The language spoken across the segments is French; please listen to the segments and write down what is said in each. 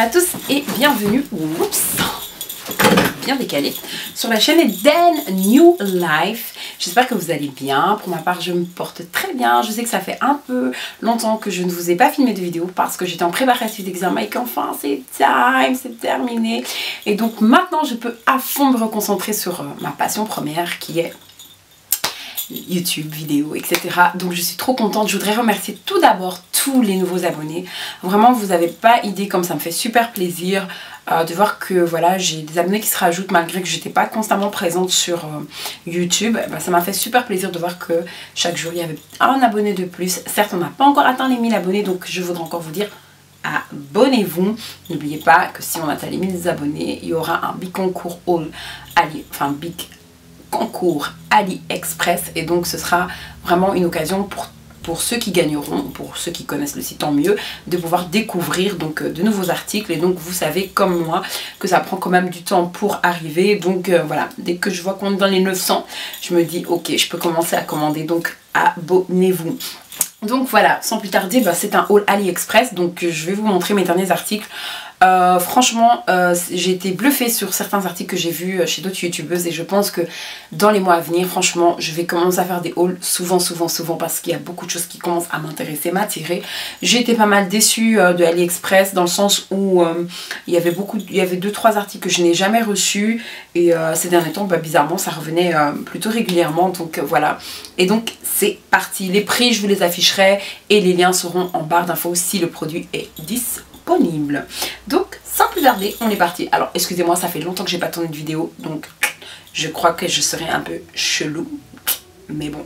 à tous et bienvenue, oups, bien décalé, sur la chaîne Eden New Life. J'espère que vous allez bien. Pour ma part, je me porte très bien. Je sais que ça fait un peu longtemps que je ne vous ai pas filmé de vidéo parce que j'étais en préparatif d'examen et qu'enfin c'est time, c'est terminé. Et donc maintenant, je peux à fond me reconcentrer sur ma passion première qui est YouTube, vidéo, etc. Donc je suis trop contente. Je voudrais remercier tout d'abord tous les nouveaux abonnés. Vraiment, vous n'avez pas idée comme ça me fait super plaisir de voir que voilà, j'ai des abonnés qui se rajoutent malgré que j'étais pas constamment présente sur YouTube. Ça m'a fait super plaisir de voir que chaque jour il y avait un abonné de plus. Certes, on n'a pas encore atteint les 1000 abonnés, donc je voudrais encore vous dire abonnez-vous. N'oubliez pas que si on atteint les 1000 abonnés, il y aura un big concours big concours AliExpress, et donc ce sera vraiment une occasion pour ceux qui gagneront, pour ceux qui connaissent le site tant mieux, de pouvoir découvrir donc de nouveaux articles. Et donc vous savez comme moi que ça prend quand même du temps pour arriver, donc voilà, dès que je vois qu'on est dans les 900, je me dis ok, je peux commencer à commander, donc abonnez-vous. Donc voilà, sans plus tarder, c'est un haul AliExpress, donc je vais vous montrer mes derniers articles. Franchement, j'ai été bluffée sur certains articles que j'ai vus chez d'autres youtubeuses, et je pense que dans les mois à venir, franchement, je vais commencer à faire des hauls souvent parce qu'il y a beaucoup de choses qui commencent à m'intéresser, m'attirer. J'ai été pas mal déçue de AliExpress dans le sens où il y avait 2-3 articles que je n'ai jamais reçus, et ces derniers temps, bizarrement, ça revenait plutôt régulièrement, donc voilà. Et donc c'est parti, les prix je vous les afficherai et les liens seront en barre d'infos si le produit est disponible. Donc sans plus tarder, on est parti. Alors excusez-moi, ça fait longtemps que j'ai pas tourné de vidéo, donc je crois que je serai un peu chelou, mais bon,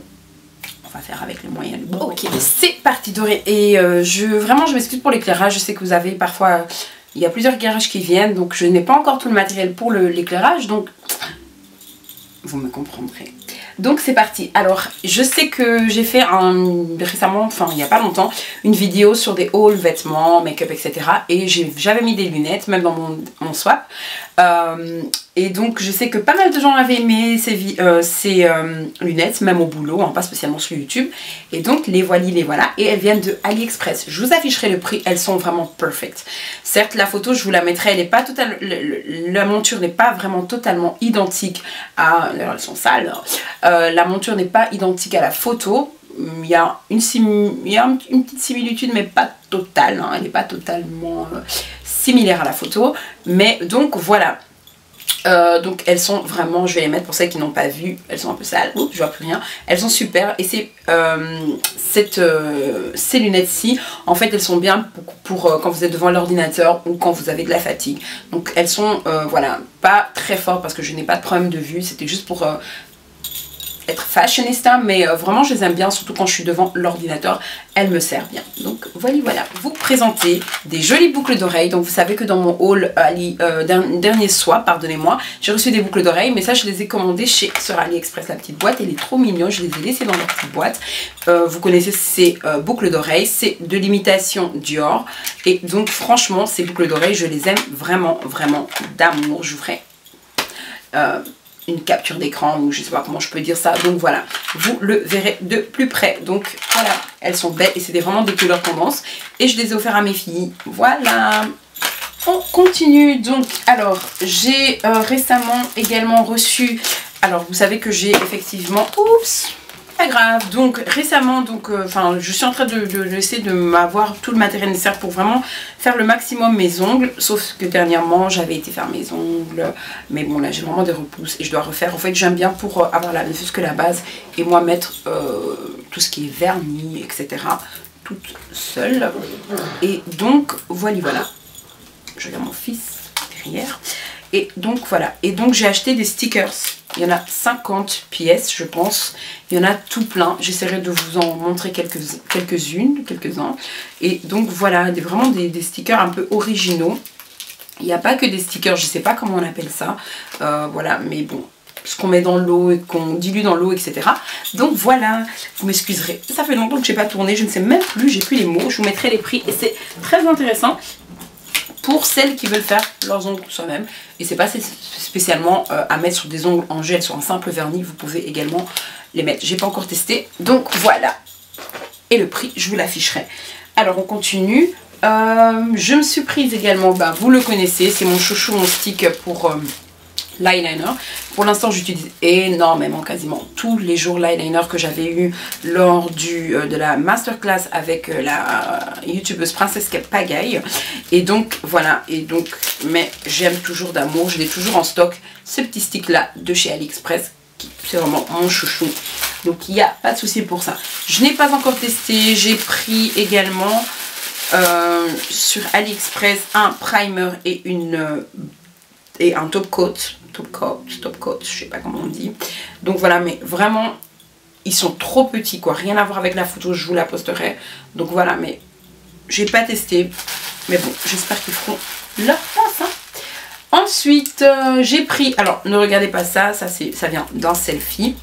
on va faire avec les moyens du bord. Ok, c'est parti doré. Et vraiment je m'excuse pour l'éclairage. Je sais que vous avez parfois, il y a plusieurs éclairages qui viennent, donc je n'ai pas encore tout le matériel pour l'éclairage, donc vous me comprendrez. Donc c'est parti. Alors je sais que j'ai fait récemment, enfin il n'y a pas longtemps, une vidéo sur des hauls, vêtements, make-up, etc. Et j'avais mis des lunettes, même dans mon swap. Et donc je sais que pas mal de gens avaient aimé ces lunettes, même au boulot, pas spécialement sur YouTube. Et donc les voilà. Et elles viennent de AliExpress. Je vous afficherai le prix, elles sont vraiment perfect. Certes, la photo, je vous la mettrai, elle n'est pas totale, la monture n'est pas vraiment totalement identique à... Alors, elles sont sales. La monture n'est pas identique à la photo. Il y a une petite similitude, mais pas totale. Elle n'est pas totalement similaire à la photo. Mais donc voilà. Donc elles sont vraiment, je vais les mettre pour celles qui n'ont pas vu, elles sont un peu sales, oups, je vois plus rien, elles sont super. Et ces lunettes-ci, en fait elles sont bien pour quand vous êtes devant l'ordinateur ou quand vous avez de la fatigue. Donc elles sont, voilà, pas très fortes parce que je n'ai pas de problème de vue, c'était juste pour... être fashionista, mais vraiment je les aime bien, surtout quand je suis devant l'ordinateur, elles me servent bien. Donc voilà, vous présenter des jolies boucles d'oreilles. Donc vous savez que dans mon haul dernier swap, pardonnez-moi, j'ai reçu des boucles d'oreilles, mais ça je les ai commandées sur AliExpress, la petite boîte, elle est trop mignonne, je les ai laissées dans leur petite boîte. Vous connaissez ces boucles d'oreilles, c'est de l'imitation Dior, et donc franchement ces boucles d'oreilles je les aime vraiment d'amour. Je vous ferai une capture d'écran, ou je sais pas comment je peux dire ça, donc voilà, vous le verrez de plus près. Donc voilà, elles sont belles et c'était vraiment des couleurs tendance et je les ai offertes à mes filles. Voilà, on continue. Donc alors j'ai récemment également reçu, alors vous savez que j'ai effectivement, oups, pas grave, donc récemment, donc je suis en train d'essayer de m'avoir tout le matériel nécessaire pour vraiment faire le maximum mes ongles, sauf que dernièrement j'avais été faire mes ongles, mais bon là j'ai vraiment des repousses et je dois refaire. En fait j'aime bien pour avoir ne fût-ce que la base, et moi mettre tout ce qui est vernis, etc. toute seule. Et donc voilà, je regarde mon fils derrière. Et donc voilà, et donc j'ai acheté des stickers. Il y en a 50 pièces je pense. Il y en a tout plein. J'essaierai de vous en montrer quelques-uns. Et donc voilà, vraiment des stickers un peu originaux. Il n'y a pas que des stickers, je ne sais pas comment on appelle ça. Voilà, mais bon, ce qu'on met dans l'eau et qu'on dilue dans l'eau, etc. Donc voilà, vous m'excuserez. Ça fait longtemps que je n'ai pas tourné, je ne sais même plus, j'ai plus les mots. Je vous mettrai les prix et c'est très intéressant pour celles qui veulent faire leurs ongles soi-même. Et c'est pas spécialement à mettre sur des ongles en gel, sur un simple vernis, vous pouvez également les mettre. J'ai pas encore testé, donc voilà. Et le prix, je vous l'afficherai. Alors on continue. Je me suis prise également, bah, vous le connaissez, c'est mon chouchou, mon stick pour l'eyeliner. Pour l'instant j'utilise énormément, quasiment tous les jours l'eyeliner que j'avais eu lors de la masterclass avec la youtubeuse Princesse Pagaille. Et donc voilà, mais j'aime toujours d'amour, je l'ai toujours en stock, ce petit stick là de chez AliExpress, c'est vraiment mon chouchou. Donc il n'y a pas de souci pour ça. Je n'ai pas encore testé, j'ai pris également sur AliExpress un primer et un top coat, je sais pas comment on dit. Donc voilà, mais vraiment ils sont trop petits quoi, rien à voir avec la photo, je vous la posterai. Donc voilà, mais j'ai pas testé, mais bon, j'espère qu'ils feront leur place hein. Ensuite j'ai pris, alors ne regardez pas ça, ça vient d'un selfie.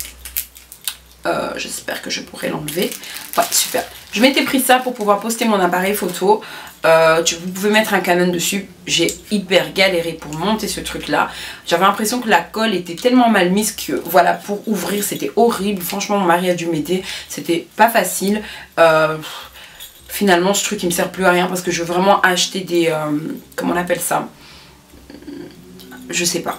J'espère que je pourrai l'enlever. Ouais, super. Je m'étais pris ça pour pouvoir poster mon appareil photo. Vous pouvez mettre un Canon dessus. J'ai hyper galéré pour monter ce truc là. J'avais l'impression que la colle était tellement mal mise que voilà, pour ouvrir c'était horrible. Franchement mon mari a dû m'aider. C'était pas facile. Finalement ce truc il me sert plus à rien parce que je veux vraiment acheter des... comment on appelle ça? Je sais pas.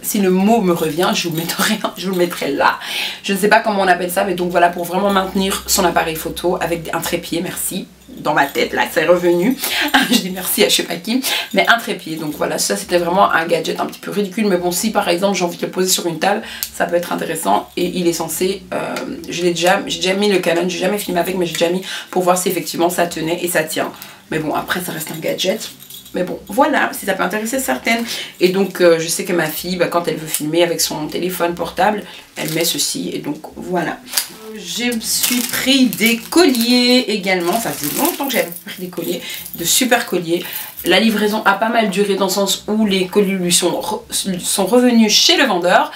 Si le mot me revient, je vous le mettrai là. Je ne sais pas comment on appelle ça, mais donc voilà, pour vraiment maintenir son appareil photo avec un trépied, merci. Dans ma tête, là, c'est revenu. Je dis merci à je sais pas qui, mais un trépied. Donc voilà, ça c'était vraiment un gadget un petit peu ridicule. Mais bon, si par exemple j'ai envie de le poser sur une table, ça peut être intéressant. Et il est censé, j'ai déjà mis le Canon, j'ai jamais filmé avec, mais j'ai déjà mis pour voir si effectivement ça tenait et ça tient. Mais bon, après ça reste un gadget. Mais bon, voilà, si ça peut intéresser certaines. Et donc, je sais que ma fille, bah, quand elle veut filmer avec son téléphone portable, elle met ceci. Et donc, voilà. Je me suis pris des colliers également. Ça faisait longtemps que j'avais pris des colliers, de super colliers. La livraison a pas mal duré dans le sens où les colliers lui sont revenus chez le vendeur.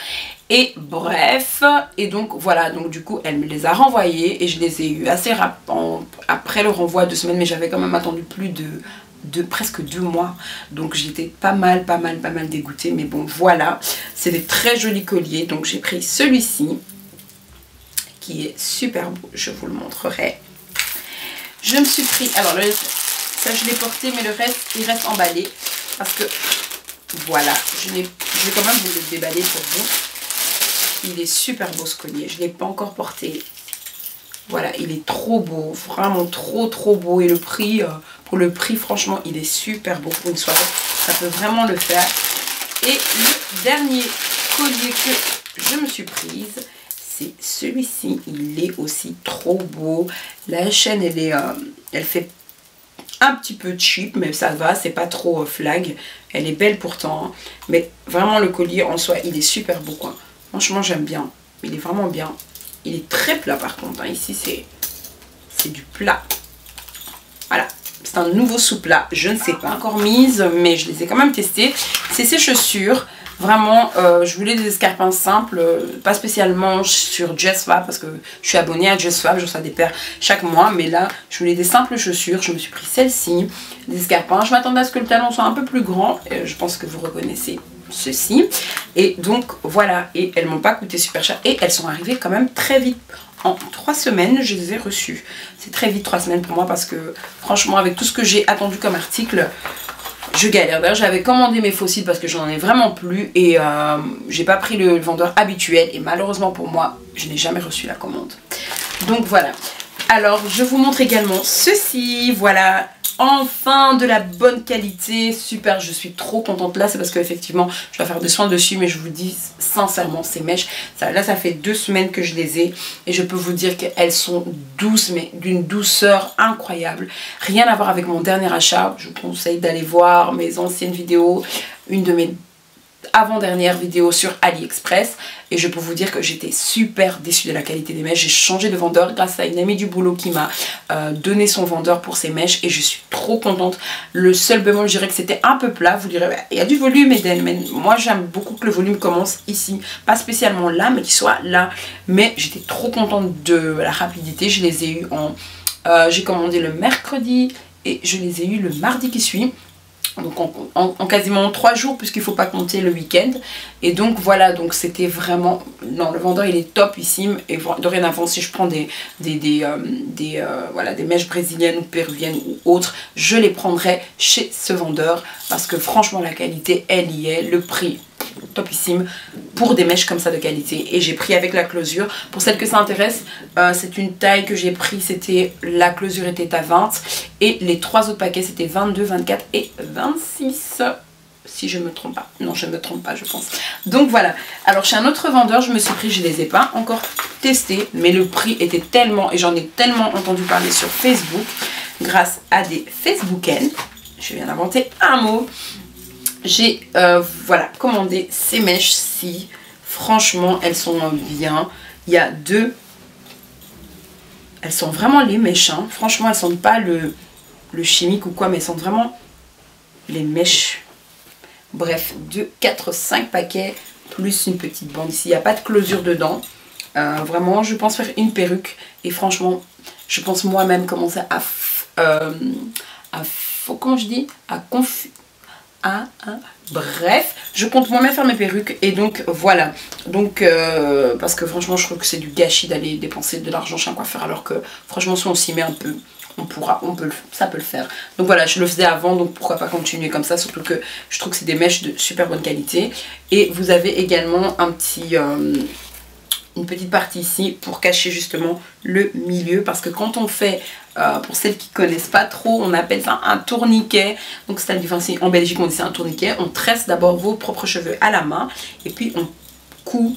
Et bref, et donc voilà, donc du coup elle me les a renvoyés et je les ai eu assez rapidement après le renvoi, 2 semaines, mais j'avais quand même attendu plus de presque 2 mois, donc j'étais pas mal dégoûtée. Mais bon voilà, c'est des très jolis colliers. Donc j'ai pris celui-ci qui est super beau, je vous le montrerai. Je me suis pris, alors ça je l'ai porté, mais le reste il reste emballé parce que voilà, je vais quand même vous le déballer pour vous. Il est super beau ce collier, je ne l'ai pas encore porté. Voilà, il est trop beau, vraiment trop beau. Et le prix, pour le prix, franchement, il est super beau pour une soirée. Ça peut vraiment le faire. Et le dernier collier que je me suis prise, c'est celui-ci. Il est aussi trop beau. La chaîne, elle fait un petit peu cheap, mais ça va, c'est pas trop flag. Elle est belle pourtant, hein. Mais vraiment le collier en soi, il est super beau, quoi. Franchement, j'aime bien. Il est vraiment bien. Il est très plat par contre, hein. Ici c'est du plat. Voilà, c'est un nouveau sous-plat, je ne sais pas encore mise, mais je les ai quand même testés. C'est ces chaussures, vraiment, je voulais des escarpins simples, pas spécialement sur JustFab parce que je suis abonnée à JustFab, je reçois des paires chaque mois. Mais là, je voulais des simples chaussures, je me suis pris celle-ci, des escarpins. Je m'attendais à ce que le talon soit un peu plus grand, je pense que vous reconnaissez ceci. Et donc voilà, et elles m'ont pas coûté super cher et elles sont arrivées quand même très vite. En 3 semaines je les ai reçues. C'est très vite 3 semaines pour moi parce que franchement avec tout ce que j'ai attendu comme article, je galère. D'ailleurs j'avais commandé mes fossiles parce que j'en ai vraiment plus et j'ai pas pris le vendeur habituel et malheureusement pour moi je n'ai jamais reçu la commande. Donc voilà. Alors je vous montre également ceci, voilà. Enfin de la bonne qualité, super, je suis trop contente. Là c'est parce qu'effectivement je dois faire des soins dessus, mais je vous dis sincèrement ces mèches, là ça fait 2 semaines que je les ai et je peux vous dire qu'elles sont douces, mais d'une douceur incroyable. Rien à voir avec mon dernier achat. Je vous conseille d'aller voir mes anciennes vidéos, une de mes avant-dernière vidéo sur AliExpress, et je peux vous dire que j'étais super déçue de la qualité des mèches. J'ai changé de vendeur grâce à une amie du boulot qui m'a donné son vendeur pour ces mèches et je suis trop contente. Le seul bémol, je dirais que c'était un peu plat. Vous direz, il y a du volume Eden, mais moi j'aime beaucoup que le volume commence ici, pas spécialement là, mais qu'il soit là. Mais j'étais trop contente de la rapidité. Je les ai eu j'ai commandé le mercredi et je les ai eu le mardi qui suit. Donc en quasiment 3 jours, puisqu'il ne faut pas compter le week-end. Et donc voilà, donc c'était vraiment... Non, le vendeur il est topissime. Et dorénavant, si je prends voilà, des mèches brésiliennes ou péruviennes ou autres, je les prendrai chez ce vendeur. Parce que franchement, la qualité, elle y est. Le prix, topissime pour des mèches comme ça de qualité. Et j'ai pris avec la closure. Pour celles que ça intéresse, c'est une taille que j'ai pris. C'était, la closure était à 20. Et les 3 autres paquets, c'était 22, 24 et 26. Si je me trompe pas. Non, je me trompe pas, je pense. Donc voilà. Alors chez un autre vendeur, je me suis pris, je les ai pas encore testés. Mais le prix était tellement, et j'en ai tellement entendu parler sur Facebook, grâce à des Facebookennes. Je viens d'inventer un mot. J'ai voilà, commandé ces mèches-ci. Franchement, elles sont bien. Il y a deux. Elles sont vraiment les mèches. Hein. Franchement, elles ne sentent pas le chimique ou quoi, mais elles sentent vraiment les mèches. Bref, 2, 4, 5 paquets, plus une petite bande ici. Il n'y a pas de closure dedans. Vraiment, je pense faire une perruque. Et franchement, je pense moi-même commencer comment je dis, bref, je compte moi-même faire mes perruques. Et donc voilà. Donc parce que franchement, je trouve que c'est du gâchis d'aller dépenser de l'argent chez un coiffeur, alors que franchement, si on s'y met un peu, ça peut le faire. Donc voilà, je le faisais avant, donc pourquoi pas continuer comme ça, surtout que je trouve que c'est des mèches de super bonne qualité. Et vous avez également un petit une petite partie ici pour cacher justement le milieu, parce que quand on fait pour celles qui connaissent pas trop, on appelle ça un tourniquet. Donc c'est-à-dire, enfin, en Belgique on dit c'est un tourniquet. On tresse d'abord vos propres cheveux à la main et puis on coud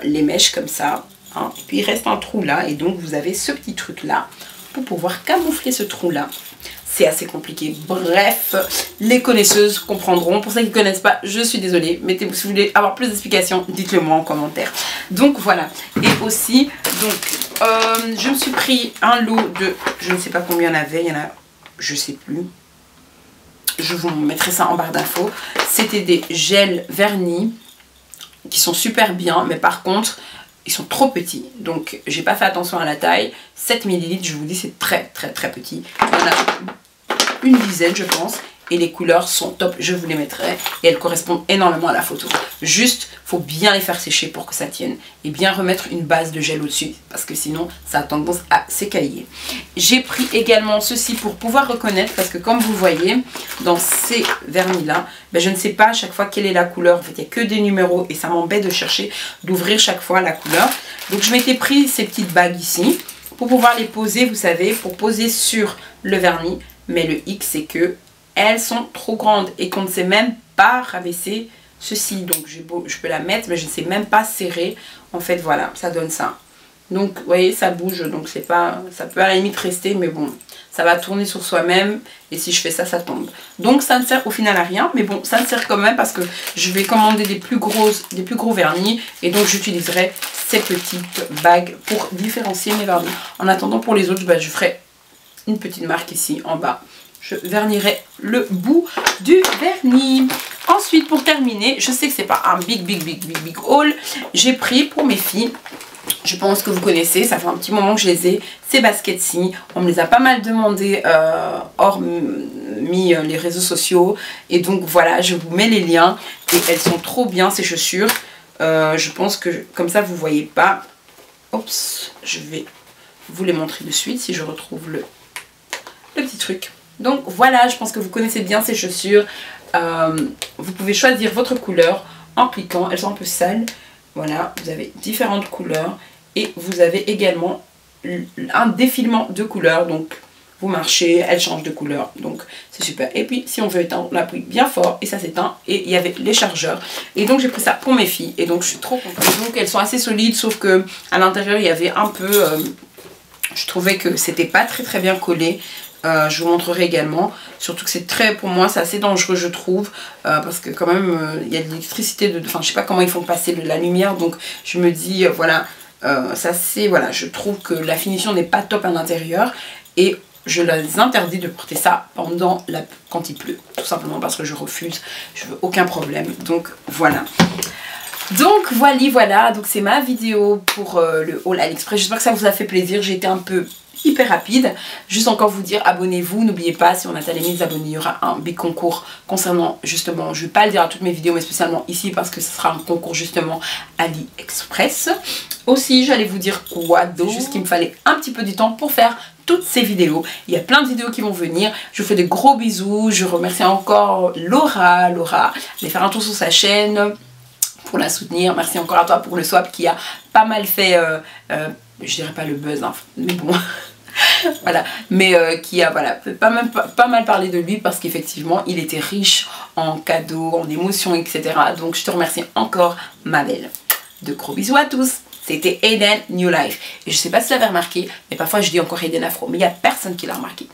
les mèches comme ça, hein. Et puis il reste un trou là, et donc vous avez ce petit truc là pour pouvoir camoufler ce trou là. C'est assez compliqué. Bref, les connaisseuses comprendront. Pour celles qui ne connaissent pas, je suis désolée. Mettez-vous, si vous voulez avoir plus d'explications, dites-le moi en commentaire. Donc voilà. Et aussi, donc, je me suis pris un lot de... Je ne sais pas combien il y en avait. Il y en a... Je ne sais plus. Je vous mettrai ça en barre d'infos. C'était des gels vernis qui sont super bien. Mais par contre... ils sont trop petits, donc j'ai pas fait attention à la taille. 7 ml, je vous dis, c'est très petit. Il y en a une dizaine, je pense, et les couleurs sont top. Je vous les mettrai et elles correspondent énormément à la photo. Juste, faut bien les faire sécher pour que ça tienne et bien remettre une base de gel au-dessus, parce que sinon ça a tendance à s'écailler. J'ai pris également ceci pour pouvoir reconnaître, parce que comme vous voyez dans ces vernis là, ben, je ne sais pas à chaque fois quelle est la couleur. En fait, il n'y a que des numéros et ça m'embête de chercher, d'ouvrir chaque fois la couleur. Donc je m'étais pris ces petites bagues ici pour pouvoir les poser, vous savez, pour poser sur le vernis. Mais le hic, c'est que elles sont trop grandes et qu'on ne sait même pas rabaisser ceci. Donc je peux la mettre, mais je ne sais même pas serrer. En fait, voilà, ça donne ça. Donc vous voyez, ça bouge, donc c'est pas, ça peut à la limite rester, mais bon, ça va tourner sur soi-même, et si je fais ça, ça tombe. Donc ça ne sert au final à rien, mais bon, ça me sert quand même, parce que je vais commander des plus gros vernis, et donc j'utiliserai ces petites bagues pour différencier mes vernis. En attendant, pour les autres, bah, je ferai une petite marque ici en bas. Je vernirai le bout du vernis. Ensuite, pour terminer, je sais que c'est pas un big haul, j'ai pris pour mes filles, je pense que vous connaissez, ça fait un petit moment que je les ai, ces baskets-ci. On me les a pas mal demandé hormis les réseaux sociaux. Et donc voilà, je vous mets les liens. Et elles sont trop bien, ces chaussures. Je pense que comme ça, vous voyez pas. Oups, je vais vous les montrer de suite si je retrouve le petit truc. Donc voilà, je pense que vous connaissez bien ces chaussures. Vous pouvez choisir votre couleur en cliquant. Elles sont un peu sales. Voilà, vous avez différentes couleurs et vous avez également un défilement de couleurs. Donc vous marchez, elles changent de couleur, donc c'est super. Et puis si on veut éteindre, on appuie bien fort et ça s'éteint. Et il y avait les chargeurs. Et donc j'ai pris ça pour mes filles et donc je suis trop contente. Et donc elles sont assez solides, sauf que à l'intérieur il y avait un peu... je trouvais que c'était pas très bien collé. Je vous montrerai également, surtout que c'est très, pour moi c'est assez dangereux je trouve, parce que quand même il y a de l'électricité, enfin je sais pas comment ils font passer de la lumière, donc je me dis voilà, ça c'est, voilà, je trouve que la finition n'est pas top à l'intérieur et je les interdis de porter ça pendant quand il pleut, tout simplement parce que je refuse, je veux aucun problème, donc voilà. Donc voilà, donc c'est ma vidéo pour le haul AliExpress. J'espère que ça vous a fait plaisir. J'ai été un peu hyper rapide. Juste encore vous dire, abonnez-vous, n'oubliez pas, si on atteint les 1000 abonnés, il y aura un big concours concernant justement, je ne vais pas le dire à toutes mes vidéos, mais spécialement ici parce que ce sera un concours justement AliExpress. Aussi, j'allais vous dire quoi d'autre, juste qu'il me fallait un petit peu du temps pour faire toutes ces vidéos. Il y a plein de vidéos qui vont venir. Je vous fais des gros bisous. Je remercie encore Laura. Allez faire un tour sur sa chaîne pour la soutenir. Merci encore à toi pour le swap qui a pas mal fait, je dirais pas le buzz, hein, mais bon. Voilà, mais qui a voilà, pas mal parlé de lui parce qu'effectivement il était riche en cadeaux, en émotions, etc. Donc je te remercie encore ma belle. De gros bisous à tous. C'était Eden New Life. Et je sais pas si tu l'avais remarqué, mais parfois je dis encore Eden Afro, mais il n'y a personne qui l'a remarqué.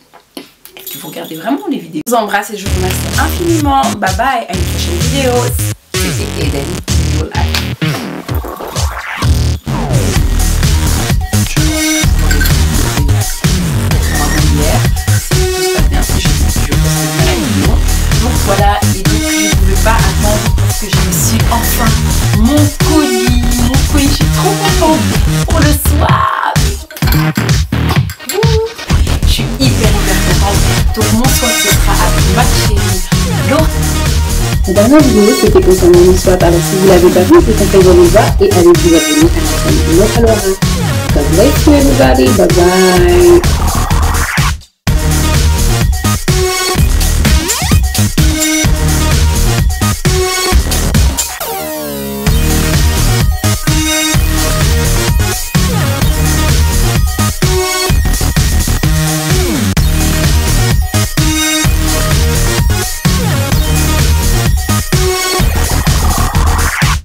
Est-ce que vous regardez vraiment les vidéos? Je vous embrasse et je vous remercie infiniment. Bye bye, à une prochaine vidéo. C'était Eden New Life. Donc voilà, et donc je ne pouvais pas attendre parce que j'ai reçu enfin mon colis. Je suis trop contente pour le swap. Je suis hyper contente. Donc mon swap ce sera avec ma chérie Laura. La dernière vidéo c'était concernant le swap, alors si vous l'avez pas vu, je vous conseille d'aller le voir et allez vous abonner à la chaîne de Laura. God bless you everybody, bye bye.